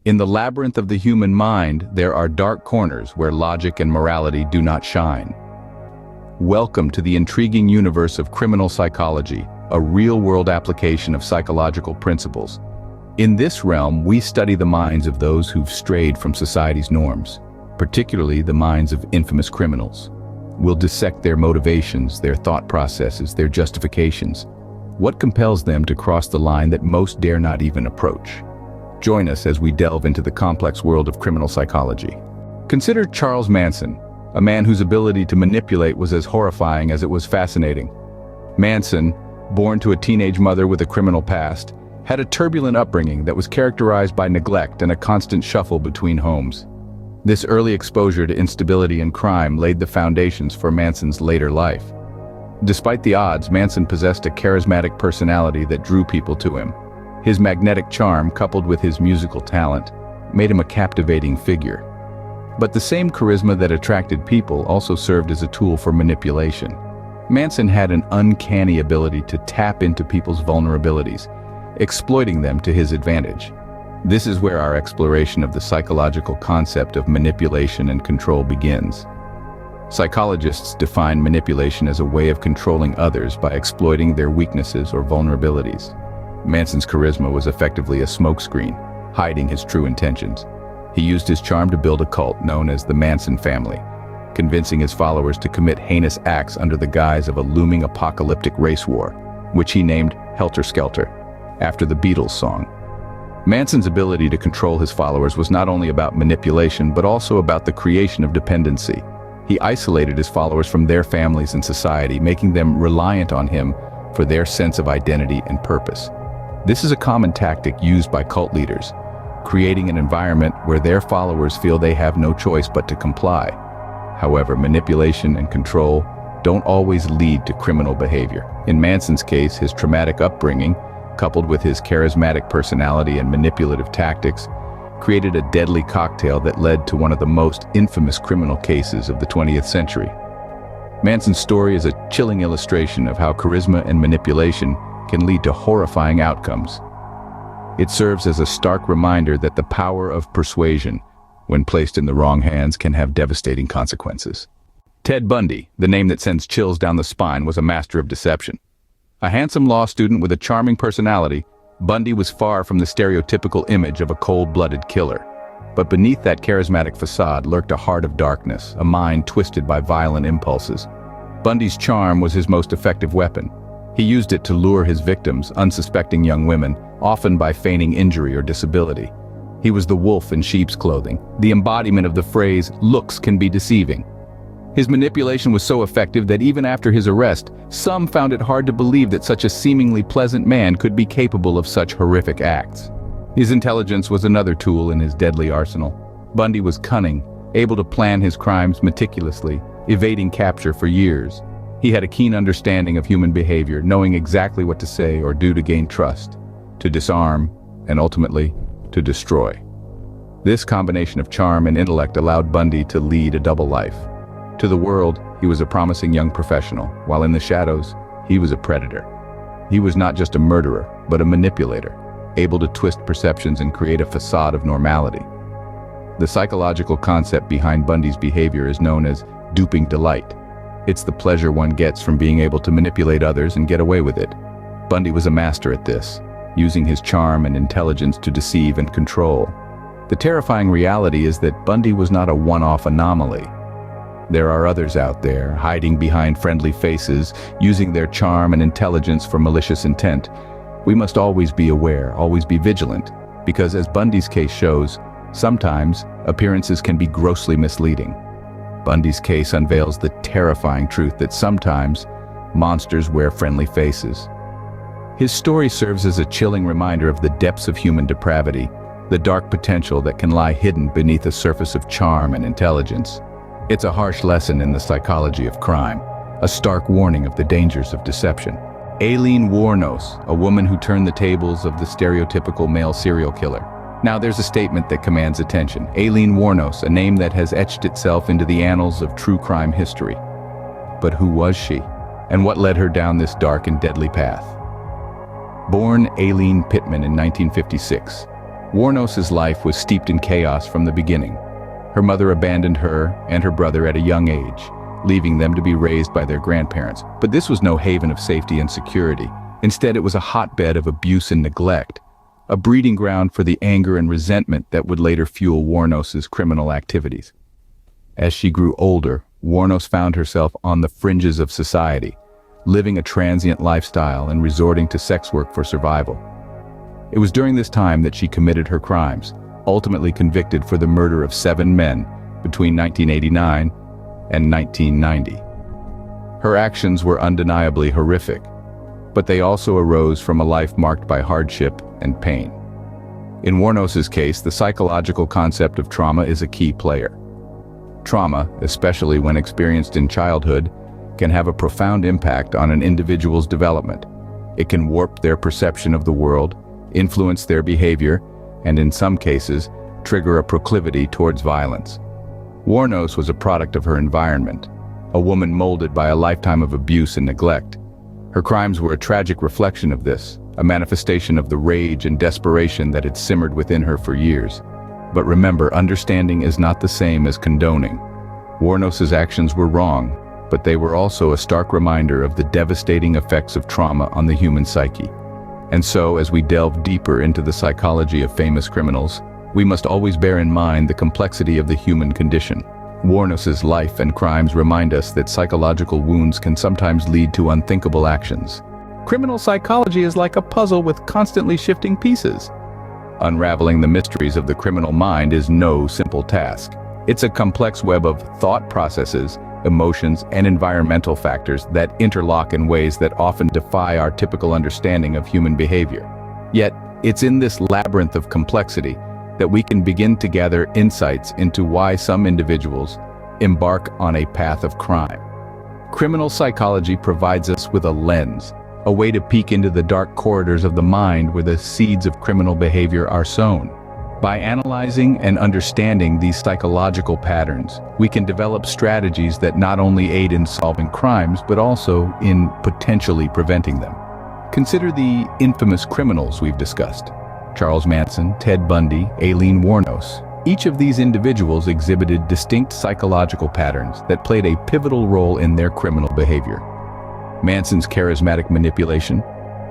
In the labyrinth of the human mind, there are dark corners where logic and morality do not shine. Welcome to the intriguing universe of criminal psychology, a real-world application of psychological principles. In this realm, we study the minds of those who've strayed from society's norms, particularly the minds of infamous criminals. We'll dissect their motivations, their thought processes, their justifications. What compels them to cross the line that most dare not even approach? Join us as we delve into the complex world of criminal psychology. Consider Charles Manson, a man whose ability to manipulate was as horrifying as it was fascinating. Manson, born to a teenage mother with a criminal past, had a turbulent upbringing that was characterized by neglect and a constant shuffle between homes. This early exposure to instability and crime laid the foundations for Manson's later life. Despite the odds, Manson possessed a charismatic personality that drew people to him. His magnetic charm, coupled with his musical talent, made him a captivating figure. But the same charisma that attracted people also served as a tool for manipulation. Manson had an uncanny ability to tap into people's vulnerabilities, exploiting them to his advantage. This is where our exploration of the psychological concept of manipulation and control begins. Psychologists define manipulation as a way of controlling others by exploiting their weaknesses or vulnerabilities. Manson's charisma was effectively a smokescreen, hiding his true intentions. He used his charm to build a cult known as the Manson family, convincing his followers to commit heinous acts under the guise of a looming apocalyptic race war, which he named Helter Skelter, after the Beatles song. Manson's ability to control his followers was not only about manipulation but also about the creation of dependency. He isolated his followers from their families and society, making them reliant on him for their sense of identity and purpose. This is a common tactic used by cult leaders, creating an environment where their followers feel they have no choice but to comply. However, manipulation and control don't always lead to criminal behavior. In Manson's case, his traumatic upbringing, coupled with his charismatic personality and manipulative tactics, created a deadly cocktail that led to one of the most infamous criminal cases of the 20th century. Manson's story is a chilling illustration of how charisma and manipulation can lead to horrifying outcomes. It serves as a stark reminder that the power of persuasion, when placed in the wrong hands, can have devastating consequences. Ted Bundy, the name that sends chills down the spine, was a master of deception. A handsome law student with a charming personality, Bundy was far from the stereotypical image of a cold-blooded killer. But beneath that charismatic facade lurked a heart of darkness, a mind twisted by violent impulses. Bundy's charm was his most effective weapon. He used it to lure his victims, unsuspecting young women, often by feigning injury or disability. He was the wolf in sheep's clothing, the embodiment of the phrase, "looks can be deceiving." His manipulation was so effective that even after his arrest, some found it hard to believe that such a seemingly pleasant man could be capable of such horrific acts. His intelligence was another tool in his deadly arsenal. Bundy was cunning, able to plan his crimes meticulously, evading capture for years. He had a keen understanding of human behavior, knowing exactly what to say or do to gain trust, to disarm, and ultimately, to destroy. This combination of charm and intellect allowed Bundy to lead a double life. To the world, he was a promising young professional, while in the shadows, he was a predator. He was not just a murderer, but a manipulator, able to twist perceptions and create a facade of normality. The psychological concept behind Bundy's behavior is known as duping delight. It's the pleasure one gets from being able to manipulate others and get away with it. Bundy was a master at this, using his charm and intelligence to deceive and control. The terrifying reality is that Bundy was not a one-off anomaly. There are others out there, hiding behind friendly faces, using their charm and intelligence for malicious intent. We must always be aware, always be vigilant, because as Bundy's case shows, sometimes appearances can be grossly misleading. Bundy's case unveils the terrifying truth that sometimes monsters wear friendly faces. His story serves as a chilling reminder of the depths of human depravity, the dark potential that can lie hidden beneath a surface of charm and intelligence. It's a harsh lesson in the psychology of crime, a stark warning of the dangers of deception. Aileen Wuornos, a woman who turned the tables of the stereotypical male serial killer. Now there's a statement that commands attention. Aileen Wuornos, a name that has etched itself into the annals of true crime history. But who was she? And what led her down this dark and deadly path? Born Aileen Pittman in 1956, Warnos's life was steeped in chaos from the beginning. Her mother abandoned her and her brother at a young age, leaving them to be raised by their grandparents. But this was no haven of safety and security. Instead, it was a hotbed of abuse and neglect, a breeding ground for the anger and resentment that would later fuel Warnos's criminal activities. As she grew older, Warnos found herself on the fringes of society, living a transient lifestyle and resorting to sex work for survival. It was during this time that she committed her crimes, ultimately convicted for the murder of 7 men between 1989 and 1990. Her actions were undeniably horrific, but they also arose from a life marked by hardship and pain. In Warnos's case, the psychological concept of trauma is a key player. Trauma, especially when experienced in childhood, can have a profound impact on an individual's development. It can warp their perception of the world, influence their behavior, and in some cases, trigger a proclivity towards violence. Warnos was a product of her environment, a woman molded by a lifetime of abuse and neglect. Her crimes were a tragic reflection of this, a manifestation of the rage and desperation that had simmered within her for years. But remember, understanding is not the same as condoning. Warnos's actions were wrong, but they were also a stark reminder of the devastating effects of trauma on the human psyche. And so, as we delve deeper into the psychology of famous criminals, we must always bear in mind the complexity of the human condition. Warnos's life and crimes remind us that psychological wounds can sometimes lead to unthinkable actions. Criminal psychology is like a puzzle with constantly shifting pieces. Unraveling the mysteries of the criminal mind is no simple task. It's a complex web of thought processes, emotions, and environmental factors that interlock in ways that often defy our typical understanding of human behavior. Yet, it's in this labyrinth of complexity that we can begin to gather insights into why some individuals embark on a path of crime. Criminal psychology provides us with a lens, a way to peek into the dark corridors of the mind where the seeds of criminal behavior are sown. By analyzing and understanding these psychological patterns, we can develop strategies that not only aid in solving crimes, but also in potentially preventing them. Consider the infamous criminals we've discussed: Charles Manson, Ted Bundy, Aileen Wuornos. Each of these individuals exhibited distinct psychological patterns that played a pivotal role in their criminal behavior. Manson's charismatic manipulation,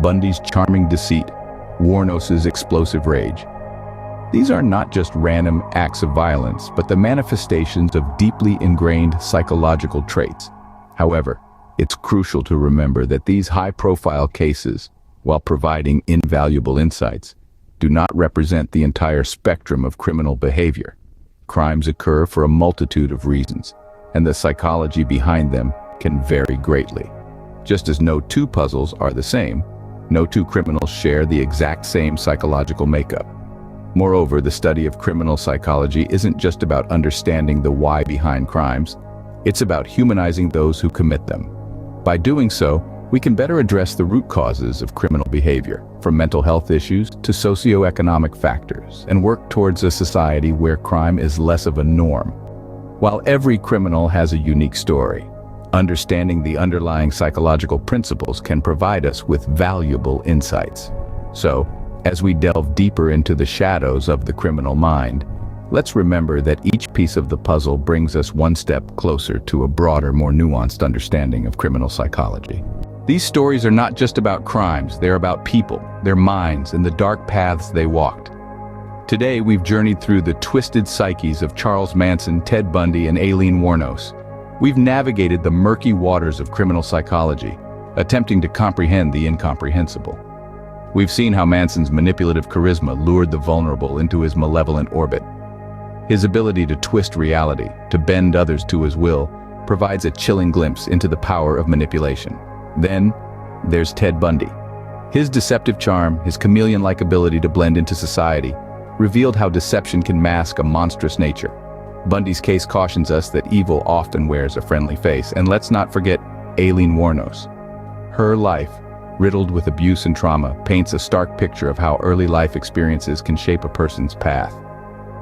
Bundy's charming deceit, Wuornos's explosive rage. These are not just random acts of violence, but the manifestations of deeply ingrained psychological traits. However, it's crucial to remember that these high-profile cases, while providing invaluable insights, do not represent the entire spectrum of criminal behavior. Crimes occur for a multitude of reasons, and the psychology behind them can vary greatly. Just as no two puzzles are the same, no two criminals share the exact same psychological makeup. Moreover, the study of criminal psychology isn't just about understanding the why behind crimes, it's about humanizing those who commit them. By doing so, we can better address the root causes of criminal behavior, from mental health issues to socioeconomic factors, and work towards a society where crime is less of a norm. While every criminal has a unique story, understanding the underlying psychological principles can provide us with valuable insights. So, as we delve deeper into the shadows of the criminal mind, let's remember that each piece of the puzzle brings us one step closer to a broader, more nuanced understanding of criminal psychology. These stories are not just about crimes, they're about people, their minds, and the dark paths they walked. Today, we've journeyed through the twisted psyches of Charles Manson, Ted Bundy, and Aileen Wuornos. We've navigated the murky waters of criminal psychology, attempting to comprehend the incomprehensible. We've seen how Manson's manipulative charisma lured the vulnerable into his malevolent orbit. His ability to twist reality, to bend others to his will, provides a chilling glimpse into the power of manipulation. Then, there's Ted Bundy. His deceptive charm, his chameleon-like ability to blend into society, revealed how deception can mask a monstrous nature. Bundy's case cautions us that evil often wears a friendly face, and let's not forget Aileen Wuornos. Her life, riddled with abuse and trauma, paints a stark picture of how early life experiences can shape a person's path.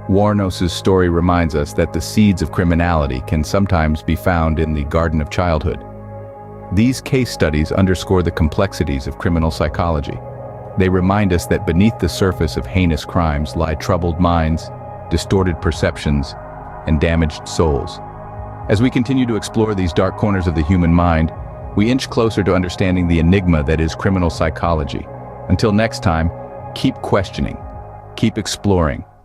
Wuornos's story reminds us that the seeds of criminality can sometimes be found in the garden of childhood. These case studies underscore the complexities of criminal psychology. They remind us that beneath the surface of heinous crimes lie troubled minds, distorted perceptions, and damaged souls. As we continue to explore these dark corners of the human mind, we inch closer to understanding the enigma that is criminal psychology. Until next time, keep questioning, keep exploring,